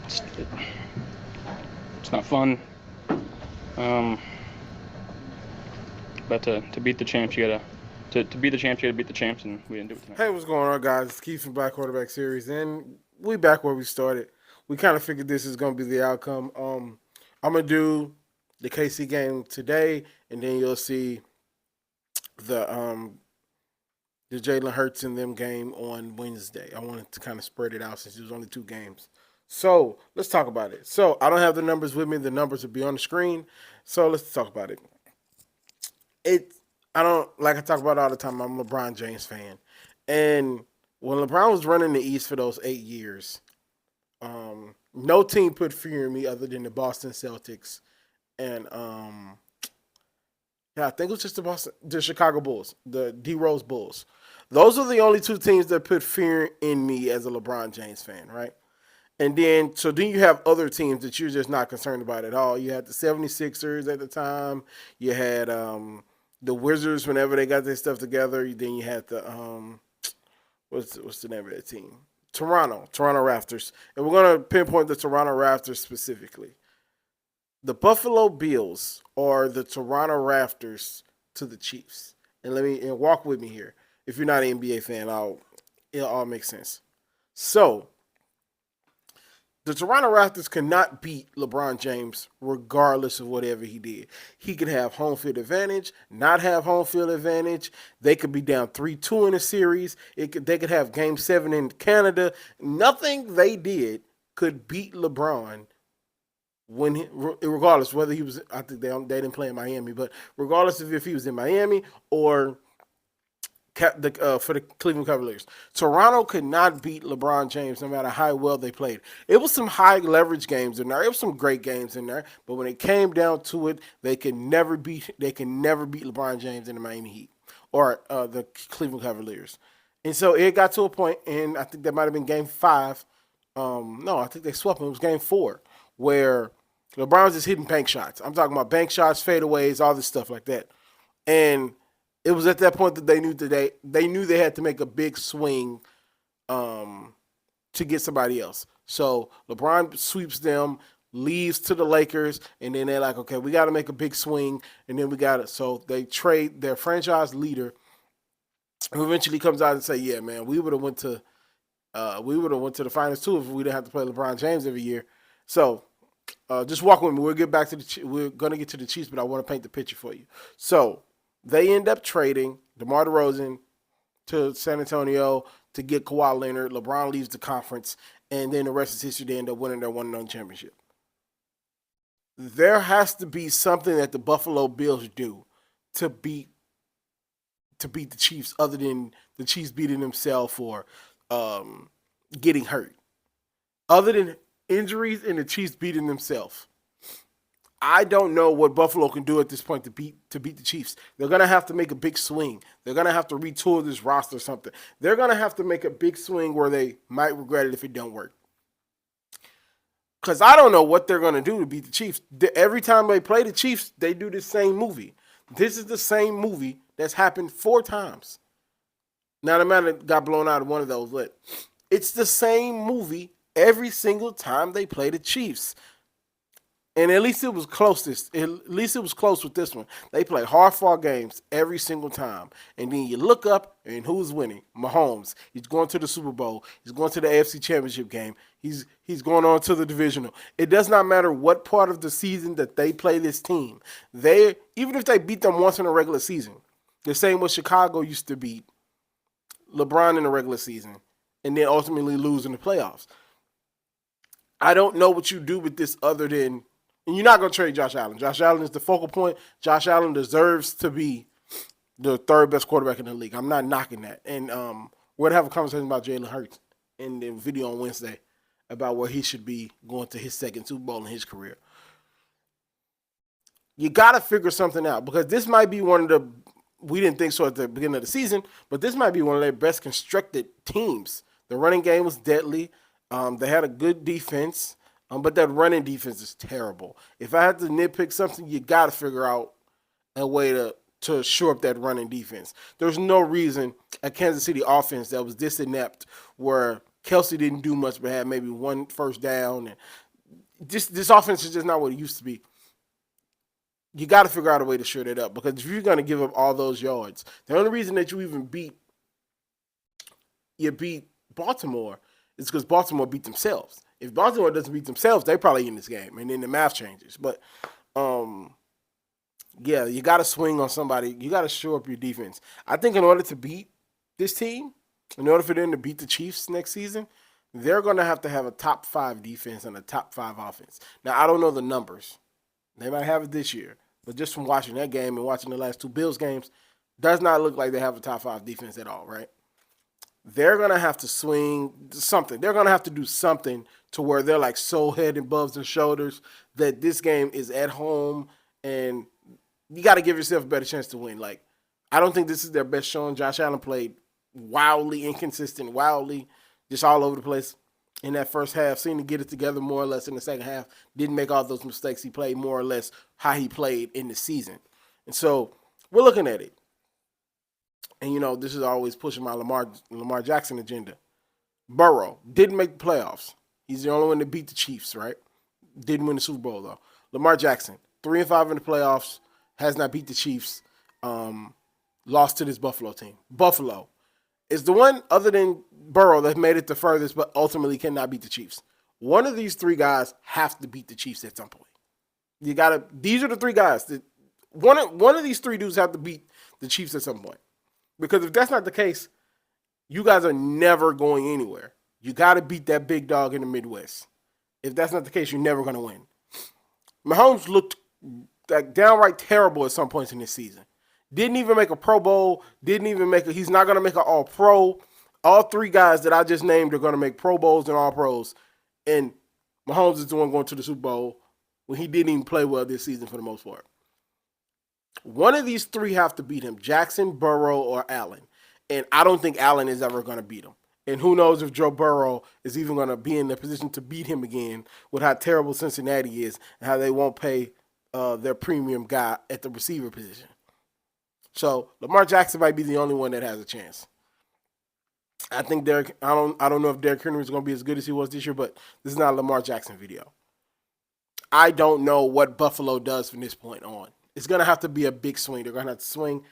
It's not fun. Um, but to beat the champs, you gotta to beat the champs, you gotta beat the champs, and we didn't do it tonight. Hey, what's going on, guys? It's Keith from Black Quarterback Series, and we back where we started. We kind of figured this is going to be the outcome. I'm gonna do the KC game today, and then you'll see the um the Jalen Hurts and them game on Wednesday. I wanted to kind of spread it out since it was only two games. So let's talk about it. So I don't have the numbers with me. The numbers will be on the screen. So let's talk about it. It I don't like I talk about it all the time. I'm a LeBron James fan, and when LeBron was running the East for those 8 years, no team put fear in me other than the Boston Celtics, and yeah, I think it was just the Chicago Bulls, the D Rose Bulls. Those are the only two teams that put fear in me as a LeBron James fan, right? And then you have other teams that you're just not concerned about at all. You had the 76ers at the time. You had the Wizards whenever they got their stuff together. Then you had the what's the name of that team? Toronto Raptors. And we're gonna pinpoint the Toronto Raptors specifically. The Buffalo Bills are the Toronto Raptors to the Chiefs. And walk with me here. If you're not an NBA fan, it'll all make sense. So the Toronto Raptors cannot beat LeBron James regardless of whatever he did. He could have home field advantage, not have home field advantage. They could be down 3-2 in a series. They could have game 7 in Canada. Nothing they did could beat LeBron regardless whether he was. I think they didn't play in Miami, but regardless of if he was in Miami or for the Cleveland Cavaliers. Toronto could not beat LeBron James no matter how well they played. It was some high leverage games in there. It was some great games in there, but when it came down to it, they can never beat LeBron James in the Miami Heat or the Cleveland Cavaliers. And so it got to a point, and I think that might have been Game 5. No, I think they swept them. It was Game 4 where LeBron was just hitting bank shots. I'm talking about bank shots, fadeaways, all this stuff like that. And it was at that point that they knew they had to make a big swing to get somebody else. So LeBron sweeps them, leaves to the Lakers, and then they're like, okay, we got to make a big swing, and then we got it. So they trade their franchise leader, who eventually comes out and say, yeah, man, we would have went to the finals too if we didn't have to play LeBron James every year. So just walk with me. We're gonna get to the Chiefs, but I want to paint the picture for you. So they end up trading DeMar DeRozan to San Antonio to get Kawhi Leonard. LeBron leaves the conference, and then the rest is history. They end up winning their 1-0 championship. There has to be something that the Buffalo Bills do to beat the Chiefs, other than the Chiefs beating themselves or getting hurt. Other than injuries and the Chiefs beating themselves. I don't know what Buffalo can do at this point to beat the Chiefs. They're gonna have to make a big swing. They're gonna have to retool this roster or something. They're gonna have to make a big swing where they might regret it if it don't work. Because I don't know what they're gonna do to beat the Chiefs. Every time they play the Chiefs, they do the same movie. This is the same movie that's happened 4 times. Now the man that got blown out of one of those, but it's the same movie every single time they play the Chiefs. And at least it was close. At least it was close with this one. They play hard-fought games every single time, and then you look up and who's winning? Mahomes. He's going to the Super Bowl. He's going to the AFC Championship game. He's going on to the divisional. It does not matter what part of the season that they play this team. Even if they beat them once in a regular season, the same way Chicago used to beat LeBron in the regular season, and then ultimately lose in the playoffs. I don't know what you do with this other than. And you're not going to trade Josh Allen. Josh Allen is the focal point. Josh Allen deserves to be the third best quarterback in the league. I'm not knocking that. And we're going to have a conversation about Jalen Hurts in the video on Wednesday about where he should be going to his second Super Bowl in his career. You got to figure something out because this might be one of the, we didn't think so at the beginning of the season, but this might be one of their best constructed teams. The running game was deadly. They had a good defense. But that running defense is terrible. If I had to nitpick something, you got to figure out a way to shore up that running defense. There's no reason a Kansas City offense that was this inept where Kelsey didn't do much, but had maybe one first down. And this offense is just not what it used to be. You got to figure out a way to shore that up, because if you're going to give up all those yards, the only reason that you even beat Baltimore is because Baltimore beat themselves. If Baltimore doesn't beat themselves, they probably in this game, and then the math changes. But yeah, you got to swing on somebody. You got to shore up your defense. I think in order to beat this team, in order for them to beat the Chiefs next season, they're going to have a top 5 defense and a top 5 offense. Now, I don't know the numbers. They might have it this year. But just from watching that game and watching the last 2 Bills games, does not look like they have a top 5 defense at all, right? They're going to have to swing something. They're going to have to do something to where they're like so head and above their shoulders that this game is at home, and you got to give yourself a better chance to win. Like, I don't think this is their best showing. Josh Allen played wildly inconsistent, wildly just all over the place in that first half. Seemed to get it together more or less in the second half. Didn't make all those mistakes. He played more or less how he played in the season. And so we're looking at it. And, you know, this is always pushing my Lamar Jackson agenda. Burrow didn't make the playoffs. He's the only one that beat the Chiefs, right? Didn't win the Super Bowl, though. Lamar Jackson, 3-5 in the playoffs, has not beat the Chiefs, lost to this Buffalo team. Buffalo is the one other than Burrow that made it the furthest, but ultimately cannot beat the Chiefs. One of these 3 guys have to beat the Chiefs at some point. These are the 3 guys. One of these 3 dudes have to beat the Chiefs at some point. Because if that's not the case, you guys are never going anywhere. You got to beat that big dog in the Midwest. If that's not the case, you're never going to win. Mahomes looked like downright terrible at some points in this season. Didn't even make a Pro Bowl. He's not going to make an All-Pro. All 3 guys that I just named are going to make Pro Bowls and All-Pros. And Mahomes is the one going to the Super Bowl when he didn't even play well this season for the most part. One of these 3 have to beat him, Jackson, Burrow, or Allen. And I don't think Allen is ever going to beat him. And who knows if Joe Burrow is even going to be in the position to beat him again with how terrible Cincinnati is and how they won't pay their premium guy at the receiver position. So Lamar Jackson might be the only one that has a chance. I think I don't know if Derrick Henry is going to be as good as he was this year, but this is not a Lamar Jackson video. I don't know what Buffalo does from this point on. It's going to have to be a big swing. They're going to have to swing.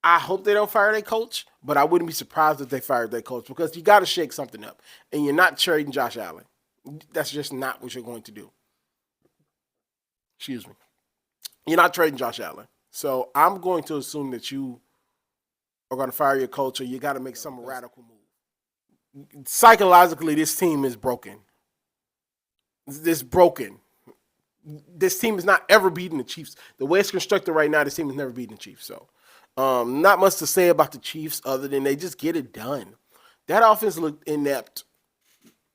I hope they don't fire their coach, but I wouldn't be surprised if they fired their coach, because you got to shake something up. And you're not trading Josh Allen. That's just not what you're going to do. Excuse me. You're not trading Josh Allen. So I'm going to assume that you are going to fire your coach, or you got to make some radical move. Psychologically, this team is broken. It's broken. This team is not ever beating the Chiefs. The way it's constructed right now, this team has never beaten the Chiefs. So not much to say about the Chiefs other than they just get it done. That offense looked inept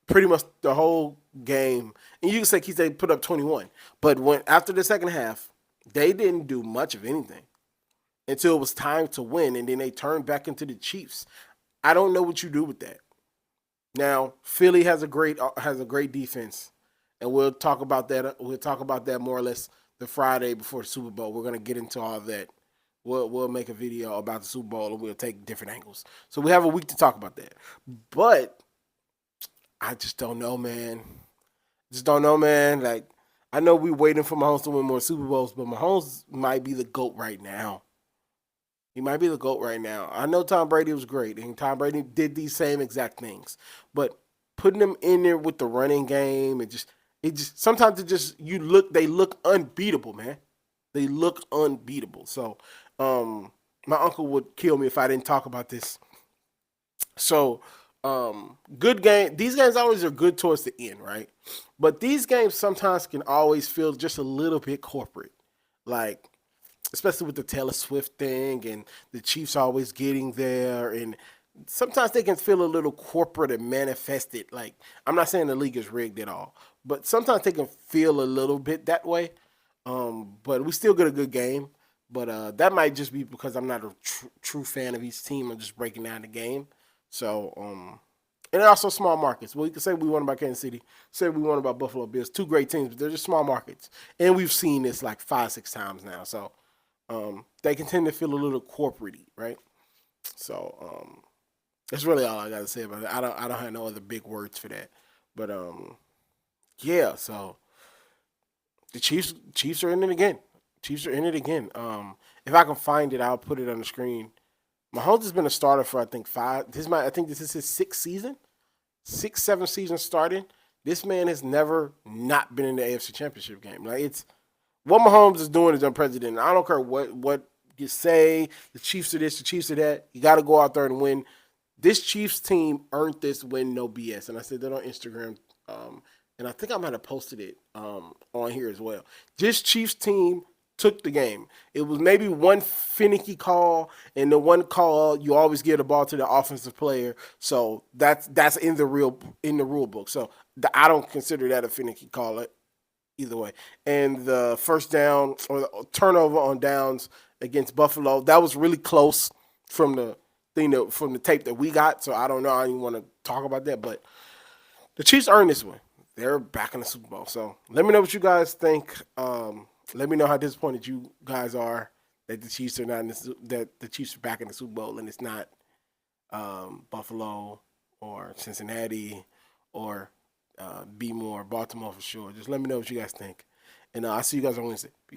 pretty much the whole game. And you can say they put up 21. But after the second half, they didn't do much of anything until it was time to win, and then they turned back into the Chiefs. I don't know what you do with that. Now, Philly has a great defense, and we'll talk about that. We'll talk about that more or less the Friday before the Super Bowl. We're gonna get into all of that. We'll make a video about the Super Bowl, and we'll take different angles. So we have a week to talk about that. But I just don't know, man. Like, I know we're waiting for Mahomes to win more Super Bowls, but Mahomes might be the GOAT right now. He might be the GOAT right now. I know Tom Brady was great, and Tom Brady did these same exact things. But putting him in there with the running game, sometimes they look unbeatable, man. They look unbeatable. So my uncle would kill me if I didn't talk about this. So good game. These games always are good towards the end, right? But these games sometimes can always feel just a little bit corporate. Like, especially with the Taylor Swift thing and the Chiefs always getting there. And sometimes they can feel a little corporate and manifested. Like, I'm not saying the league is rigged at all, but sometimes they can feel a little bit that way. But we still get a good game. But that might just be because I'm not a true fan of each team. I'm just breaking down the game. So, and also small markets. Well, you can say we won about Kansas City, say we won about Buffalo Bills. 2 great teams, but they're just small markets. And we've seen this like 5-6 times now. So they can tend to feel a little corporate-y, right? So That's really all I got to say about it. I don't have no other big words for that. But yeah. So the Chiefs are in it again. Chiefs are in it again. If I can find it, I'll put it on the screen. Mahomes has been a starter for I think five. I think this is his sixth season, 7 seasons starting. This man has never not been in the AFC Championship game. Like it's what Mahomes is doing is unprecedented. I don't care what you say. The Chiefs are this, the Chiefs are that. You got to go out there and win. This Chiefs team earned this win, no BS. And I said that on Instagram, and I think I might have posted it on here as well. This Chiefs team took the game. It was maybe one finicky call, and the one call you always give the ball to the offensive player. So that's in the rule book. So I don't consider that a finicky call either way. And the first down or the turnover on downs against Buffalo, that was really close from the from the tape that we got. So I don't know. I don't even want to talk about that, but the Chiefs earned this one. They're back in the Super Bowl. So let me know what you guys think. Let me know how disappointed you guys are that the Chiefs are not that the Chiefs are back in the Super Bowl and it's not Buffalo or Cincinnati or Baltimore for sure. Just let me know what you guys think. And I'll see you guys on Wednesday. Peace.